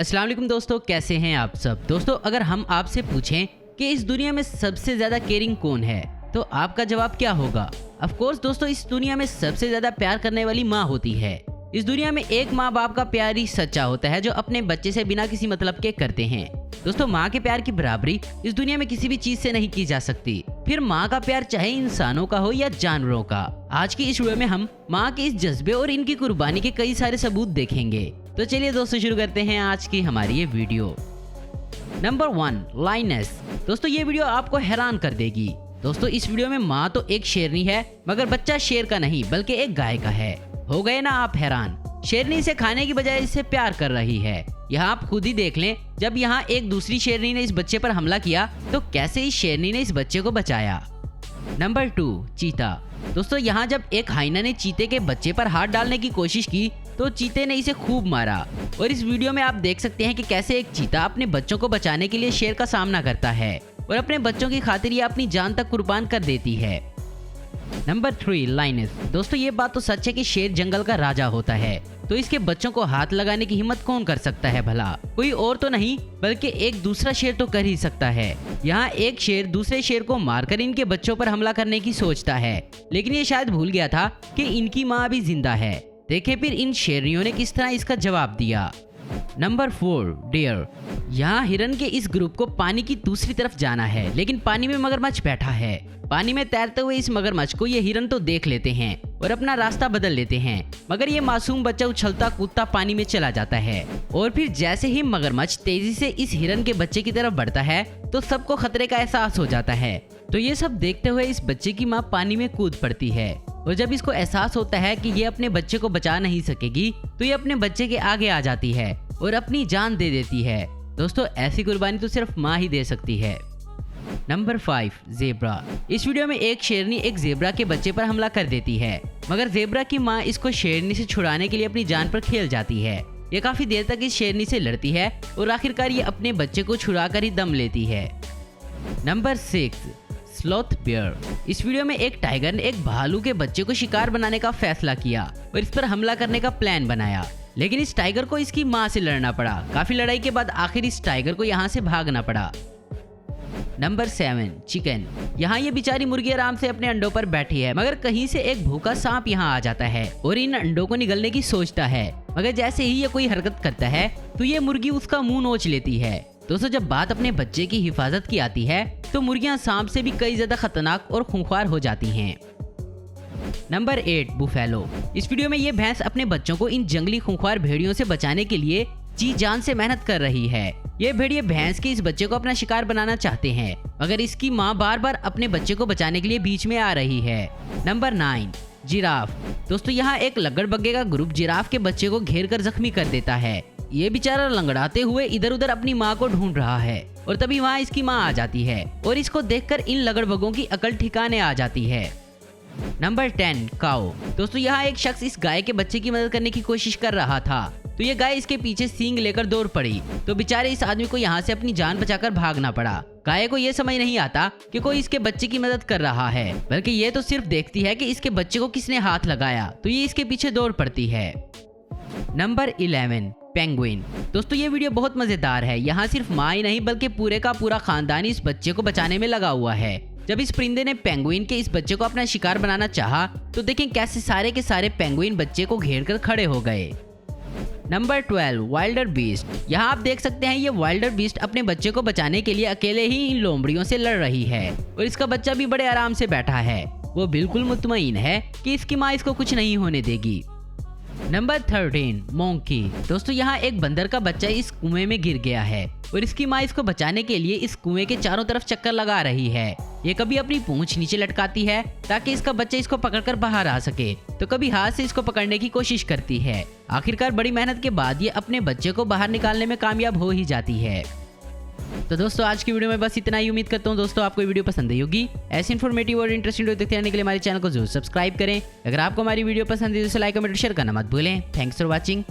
अस्सलाम वालेकुम दोस्तों, कैसे हैं आप सब। दोस्तों अगर हम आपसे पूछें कि इस दुनिया में सबसे ज्यादा केयरिंग कौन है तो आपका जवाब क्या होगा। ऑफ कोर्स दोस्तों, इस दुनिया में सबसे ज्यादा प्यार करने वाली माँ होती है। इस दुनिया में एक माँ बाप का प्यार ही सच्चा होता है जो अपने बच्चे से बिना किसी मतलब के करते हैं। दोस्तों माँ के प्यार की बराबरी इस दुनिया में किसी भी चीज से नहीं की जा सकती, फिर माँ का प्यार चाहे इंसानों का हो या जानवरों का। आज की इस वीडियो में हम माँ के इस जज्बे और इनकी कुर्बानी के कई सारे सबूत देखेंगे। तो चलिए दोस्तों शुरू करते हैं आज की हमारी ये वीडियो। Number 1, lioness. दोस्तों ये वीडियो आपको हैरान कर देगी। दोस्तों इस वीडियो में माँ तो एक शेरनी है मगर बच्चा शेर का नहीं बल्कि एक गाय का है। हो गए ना आप हैरान। शेरनी से खाने की बजाय इससे प्यार कर रही है। यहाँ आप खुद ही देख लें, जब यहाँ एक दूसरी शेरनी ने इस बच्चे पर हमला किया तो कैसे इस शेरनी ने इस बच्चे को बचाया। नंबर 2, चीता। दोस्तों यहाँ जब एक हाइना ने चीते के बच्चे पर हाथ डालने की कोशिश की तो चीते ने इसे खूब मारा। और इस वीडियो में आप देख सकते हैं कि कैसे एक चीता अपने बच्चों को बचाने के लिए शेर का सामना करता है और अपने बच्चों की खातिर ये अपनी जान तक कुर्बान कर देती है। Number 3, lioness. दोस्तों ये बात तो सच है कि शेर जंगल का राजा होता है, तो इसके बच्चों को हाथ लगाने की हिम्मत कौन कर सकता है भला। कोई और तो नहीं बल्कि एक दूसरा शेर तो कर ही सकता है। यहाँ एक शेर दूसरे शेर को मारकर इनके बच्चों पर हमला करने की सोचता है, लेकिन ये शायद भूल गया था कि इनकी माँ अभी जिंदा है। देखें फिर इन शेरनियों ने किस तरह इसका जवाब दिया। Number 4, dear. यहाँ हिरन के इस ग्रुप को पानी की दूसरी तरफ जाना है, लेकिन पानी में मगरमच्छ बैठा है। पानी में तैरते हुए इस मगरमच्छ को ये हिरन तो देख लेते हैं और अपना रास्ता बदल लेते हैं, मगर ये मासूम बच्चा उछलता कूदता पानी में चला जाता है। और फिर जैसे ही मगरमच्छ तेजी से इस हिरन के बच्चे की तरफ बढ़ता है तो सबको खतरे का एहसास हो जाता है। तो ये सब देखते हुए इस बच्चे की माँ पानी में कूद पड़ती है और जब इसको एहसास होता है कि ये अपने बच्चे को बचा नहीं सकेगी तो ये अपने बच्चे के आगे आ जाती है और अपनी जान दे देती है। दोस्तों ऐसी कुर्बानी तो सिर्फ माँ ही दे सकती है। Number 5, zebra. इस वीडियो में एक शेरनी एक ज़ेब्रा के बच्चे पर हमला कर देती है, मगर ज़ेब्रा की माँ इसको शेरनी से छुड़ाने के लिए अपनी जान पर खेल जाती है। ये काफी देर तक इस शेरनी से लड़ती है और आखिरकार ये अपने बच्चे को छुड़ा कर ही दम लेती है। Number 6, sloth bear. इस वीडियो में एक टाइगर ने एक भालू के बच्चे को शिकार बनाने का फैसला किया और इस पर हमला करने का प्लान बनाया, लेकिन इस टाइगर को इसकी माँ से लड़ना पड़ा। काफी लड़ाई के बाद आखिर इस टाइगर को यहाँ से भागना पड़ा। Number 7, chicken. यहाँ ये बेचारी मुर्गी आराम से अपने अंडों पर बैठी है, मगर कहीं से एक भूखा सांप यहाँ आ जाता है और इन अंडों को निगलने की सोचता है, मगर जैसे ही ये कोई हरकत करता है तो ये मुर्गी उसका मुंह नोच लेती है। दोस्तों जब बात अपने बच्चे की हिफाजत की आती है तो मुर्गियां सांप से भी कई ज्यादा खतरनाक और खूंखार हो जाती हैं। Number 8, buffalo. इस वीडियो में ये भैंस अपने बच्चों को इन जंगली खूंखार भेड़ियों से बचाने के लिए जी जान से मेहनत कर रही है। ये भेड़िए भैंस के इस बच्चे को अपना शिकार बनाना चाहते हैं, मगर इसकी माँ बार बार अपने बच्चे को बचाने के लिए बीच में आ रही है। Number 9, giraffe. दोस्तों यहाँ एक लंगड़बग्गे का ग्रुप जिराफ के बच्चे को घेर कर जख्मी कर देता है। ये बेचारा लंगड़ाते हुए इधर उधर अपनी माँ को ढूंढ रहा है और तभी वहाँ इसकी माँ आ जाती है और इसको देखकर इन लगड़बगों की अकल ठिकाने आ जाती है। नंबर 10, काऊ। दोस्तों यहाँ एक शख्स इस गाय के बच्चे की मदद करने की कोशिश कर रहा था, तो ये गाय इसके पीछे सींग लेकर दौड़ पड़ी, तो बेचारे इस आदमी को यहाँ से अपनी जान बचाकर भागना पड़ा। गाय को ये समझ नहीं आता कि कोई इसके बच्चे की मदद कर रहा है, बल्कि ये तो सिर्फ देखती है कि इसके बच्चे को किसने हाथ लगाया, तो ये इसके पीछे दौड़ पड़ती है। Number 11, penguin. दोस्तों ये वीडियो बहुत मजेदार है। यहाँ सिर्फ माँ ही नहीं बल्कि पूरे का पूरा खानदान इस बच्चे को बचाने में लगा हुआ है। जब इस परिंदे ने पेंगुइन के इस बच्चे को अपना शिकार बनाना चाहा तो देखें कैसे सारे के सारे पेंगुइन बच्चे को घेर कर खड़े हो गए। Number 12, Wilder beast. यहाँ आप देख सकते हैं ये वाइल्डर बीस्ट अपने बच्चे को बचाने के लिए अकेले ही इन लोमड़ियों से लड़ रही है और इसका बच्चा भी बड़े आराम से बैठा है। वो बिल्कुल मुतमईन है कि इसकी माँ इसको कुछ नहीं होने देगी। Number 13, monkey. दोस्तों यहाँ एक बंदर का बच्चा इस कुएं में गिर गया है और इसकी माँ इसको बचाने के लिए इस कुएं के चारों तरफ चक्कर लगा रही है। ये कभी अपनी पूंछ नीचे लटकाती है ताकि इसका बच्चा इसको पकड़कर बाहर आ सके, तो कभी हाथ से इसको पकड़ने की कोशिश करती है। आखिरकार बड़ी मेहनत के बाद ये अपने बच्चे को बाहर निकालने में कामयाब हो ही जाती है। तो दोस्तों आज की वीडियो में बस इतना ही। उम्मीद करता हूँ दोस्तों आपको ये वीडियो पसंद आई होगी। ऐसी इन्फॉर्मेटिव और इंटरेस्टिंग वीडियो देखते रहने के लिए हमारे चैनल को जरूर सब्सक्राइब करें। अगर आपको हमारी वीडियो पसंद है तो लाइक कमेंट शेयर करना मत भूलें। Thanks for watching.